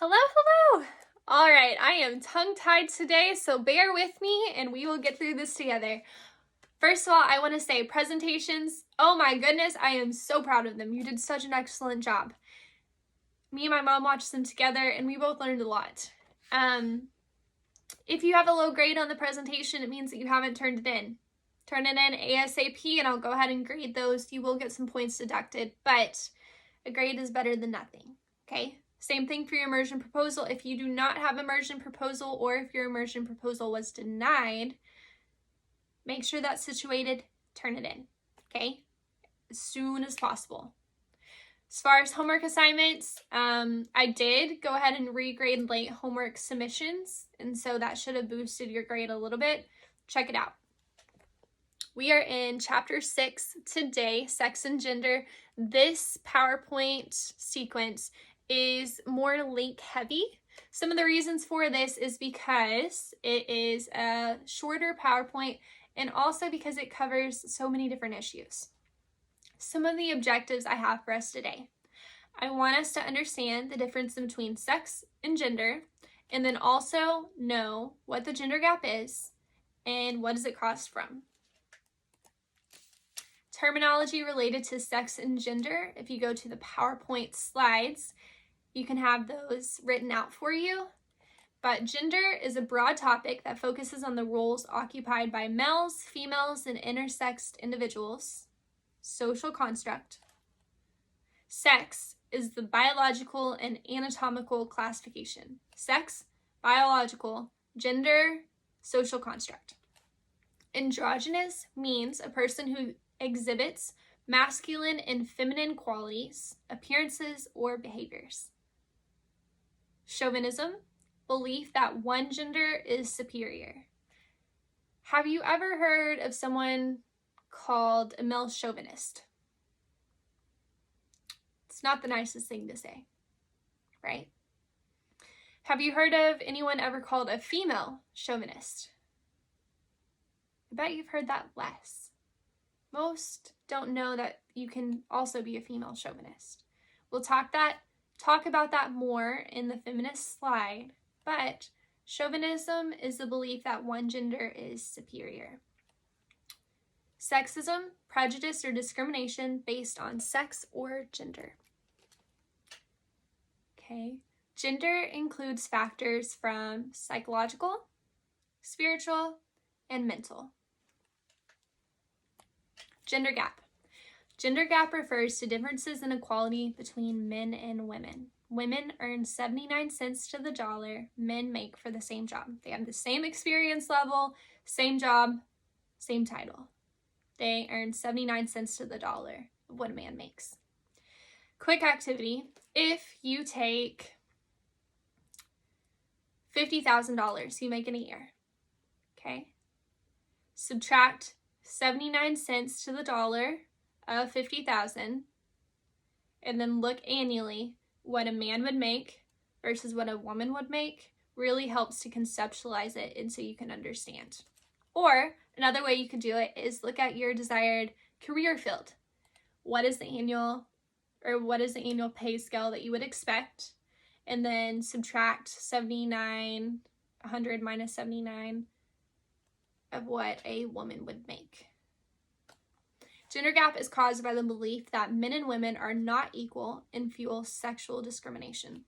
Hello, hello! All right, I am tongue-tied today, so bear with me and we will get through this together. First of all, I want to say presentations, oh my goodness, I am so proud of them. You did such an excellent job. Me and my mom watched them together and we both learned a lot. If you have a low grade on the presentation, it means that you haven't turned it in. Turn it in ASAP and I'll go ahead and grade those. You will get some points deducted, but a grade is better than nothing, okay? Same thing for your immersion proposal. If you do not have immersion proposal or if your immersion proposal was denied, make sure that's situated, turn it in, okay? As soon as possible. As far as homework assignments, I did go ahead and regrade late homework submissions, and so that should have boosted your grade a little bit. Check it out. We are in chapter 6 today, sex and gender. This PowerPoint sequence is more link heavy. Some of the reasons for this is because it is a shorter PowerPoint and also because it covers so many different issues. Some of the objectives I have for us today. I want us to understand the difference between sex and gender, and then also know what the gender gap is and what does it cost from. Terminology related to sex and gender. If you go to the PowerPoint slides, you can have those written out for you. But gender is a broad topic that focuses on the roles occupied by males, females, and intersexed individuals. Social construct. Sex is the biological and anatomical classification. Sex, biological, gender, social construct. Androgynous means a person who exhibits masculine and feminine qualities, appearances, or behaviors. Chauvinism, belief that one gender is superior. Have you ever heard of someone called a male chauvinist? It's not the nicest thing to say, right? Have you heard of anyone ever called a female chauvinist? I bet you've heard that less. Most don't know that you can also be a female chauvinist. We'll talk about that more in the feminist slide, but chauvinism is the belief that one gender is superior. Sexism, prejudice or discrimination based on sex or gender. Okay. Gender includes factors from psychological, spiritual, and mental. Gender gap. Gender gap refers to differences in equality between men and women. Women earn 79 cents to the dollar men make for the same job. They have the same experience level, same job, same title. They earn 79 cents to the dollar of what a man makes. Quick activity. If you take $50,000 you make in a year, okay? Subtract 79 cents to the dollar of 50,000 and then look annually what a man would make versus what a woman would make really helps to conceptualize it and so you can understand. Or another way you could do it is look at your desired career field. What is the annual pay scale that you would expect? And then subtract 100 minus 79 of what a woman would make. Gender gap is caused by the belief that men and women are not equal and fuels sexual discrimination.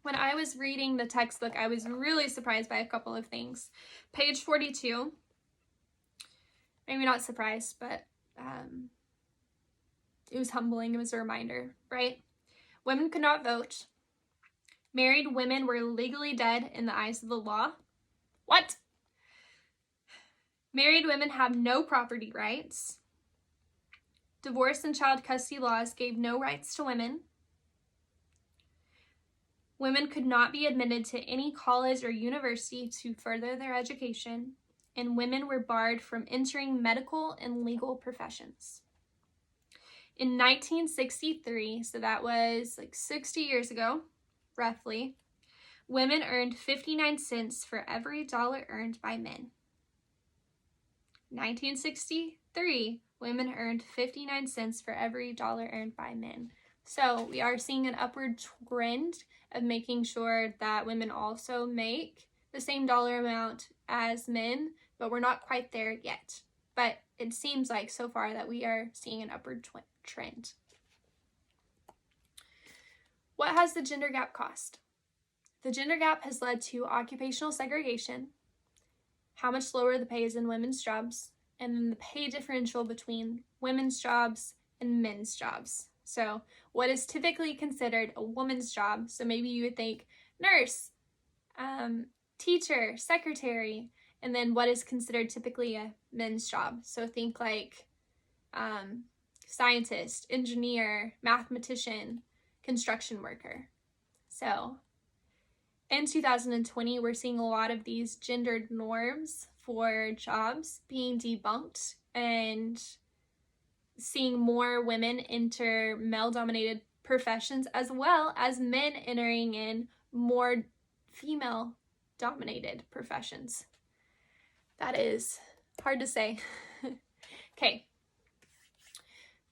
When I was reading the textbook, I was really surprised by a couple of things. Page 42, maybe not surprised, but it was humbling. It was a reminder, right? Women could not vote. Married women were legally dead in the eyes of the law. What? Married women have no property rights. Divorce and child custody laws gave no rights to women. Women could not be admitted to any college or university to further their education, and women were barred from entering medical and legal professions. In 1963, so that was like 60 years ago, roughly, women earned 59 cents for every dollar earned by men. 1963, women earned 59 cents for every dollar earned by men. So we are seeing an upward trend of making sure that women also make the same dollar amount as men, but we're not quite there yet. But it seems like so far that we are seeing an upward trend. What has the gender gap cost? The gender gap has led to occupational segregation, how much lower the pay is in women's jobs, and then the pay differential between women's jobs and men's jobs. So what is typically considered a woman's job, so maybe you would think nurse, teacher, secretary, and then what is considered typically a men's job. So think like scientist, engineer, mathematician, construction worker. So in 2020, we're seeing a lot of these gendered norms for jobs being debunked and seeing more women enter male-dominated professions, as well as men entering in more female-dominated professions. That is hard to say. Okay.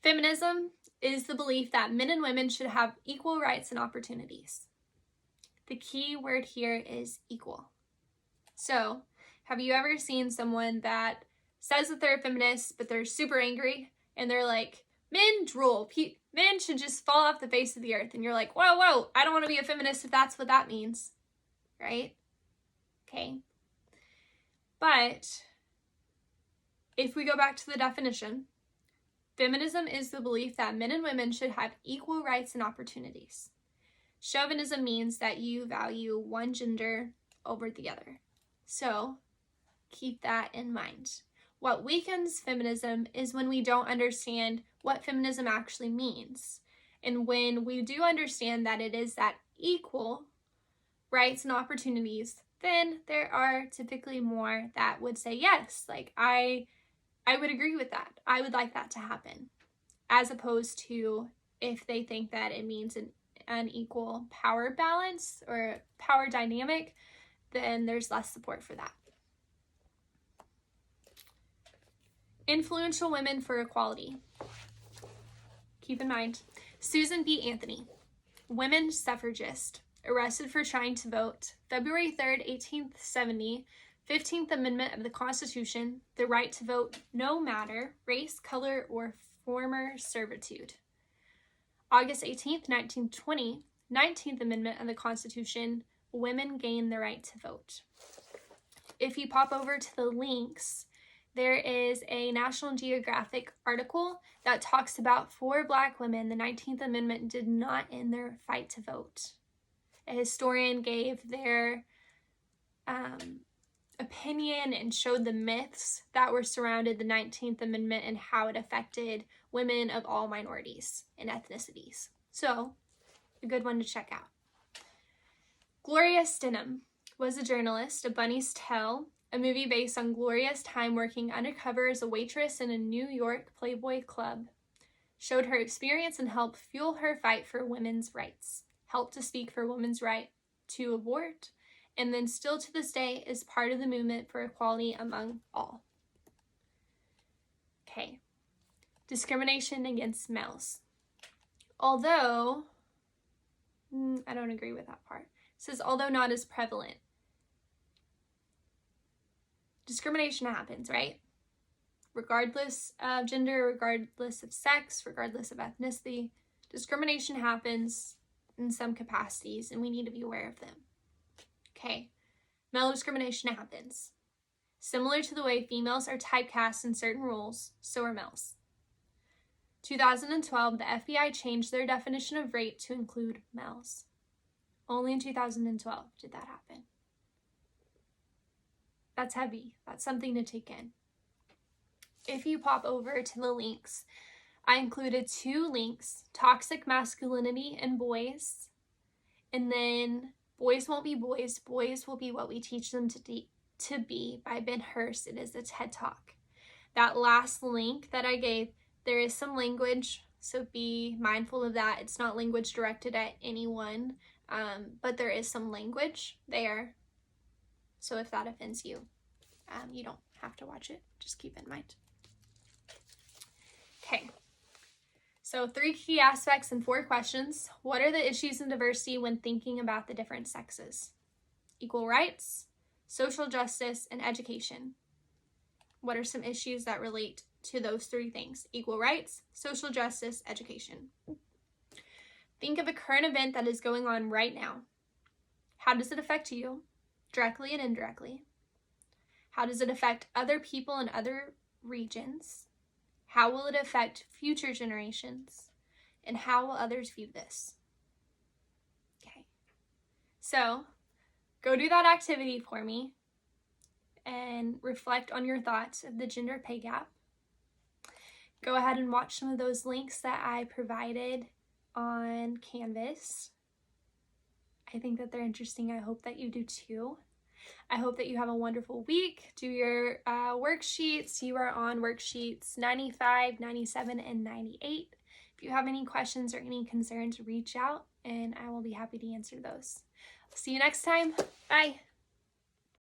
Feminism is the belief that men and women should have equal rights and opportunities. The key word here is equal. So, have you ever seen someone that says that they're a feminist, but they're super angry, and they're like, men drool, men should just fall off the face of the earth, and you're like, whoa, I don't want to be a feminist if that's what that means, right? Okay. But if we go back to the definition, feminism is the belief that men and women should have equal rights and opportunities. Chauvinism means that you value one gender over the other. So keep that in mind. What weakens feminism is when we don't understand what feminism actually means. And when we do understand that it is that equal rights and opportunities, then there are typically more that would say yes, like I would agree with that. I would like that to happen. As opposed to if they think that it means an unequal power balance or power dynamic, then there's less support for that. Influential women for equality. Keep in mind, Susan B. Anthony, women suffragist, arrested for trying to vote, February 3rd, 1870, 15th Amendment of the Constitution, the right to vote no matter race, color, or former servitude. August 18th, 1920, 19th Amendment of the Constitution, women gain the right to vote. If you pop over to the links, there is a National Geographic article that talks about for Black women, the 19th Amendment did not end their fight to vote. A historian gave their opinion and showed the myths that were surrounded the 19th Amendment and how it affected women of all minorities and ethnicities. So, a good one to check out. Gloria Steinem was a journalist, A Bunny's Tale, a movie based on Gloria's time working undercover as a waitress in a New York Playboy club, showed her experience and helped fuel her fight for women's rights, helped to speak for women's right to abort, and then still to this day is part of the movement for equality among all. Okay. Discrimination against males. Although, I don't agree with that part. It says, although not as prevalent. Discrimination happens, right? Regardless of gender, regardless of sex, regardless of ethnicity, discrimination happens in some capacities, and we need to be aware of them. Okay, male discrimination happens. Similar to the way females are typecast in certain roles, so are males. 2012, the FBI changed their definition of rape to include males. Only in 2012 did that happen. That's heavy. That's something to take in. If you pop over to the links, I included 2 links, Toxic Masculinity in Boys, and then Boys Won't Be Boys, Boys Will Be What We Teach Them to Be by Ben Hurst. It is a TED Talk. That last link that I gave, there is some language, so be mindful of that. It's not language directed at anyone, but there is some language there. So if that offends you, you don't have to watch it. Just keep in mind. Okay. So 3 key aspects and 4 questions. What are the issues in diversity when thinking about the different sexes? Equal rights, social justice, and education. What are some issues that relate to those 3 things? Equal rights, social justice, education. Think of a current event that is going on right now. How does it affect you, directly and indirectly? How does it affect other people in other regions? How will it affect future generations? And how will others view this? Okay. So, go do that activity for me and reflect on your thoughts of the gender pay gap. Go ahead and watch some of those links that I provided on Canvas. I think that they're interesting. I hope that you do too. I hope that you have a wonderful week. Do your worksheets. You are on worksheets 95, 97, and 98. If you have any questions or any concerns, reach out and I will be happy to answer those. See you next time. Bye.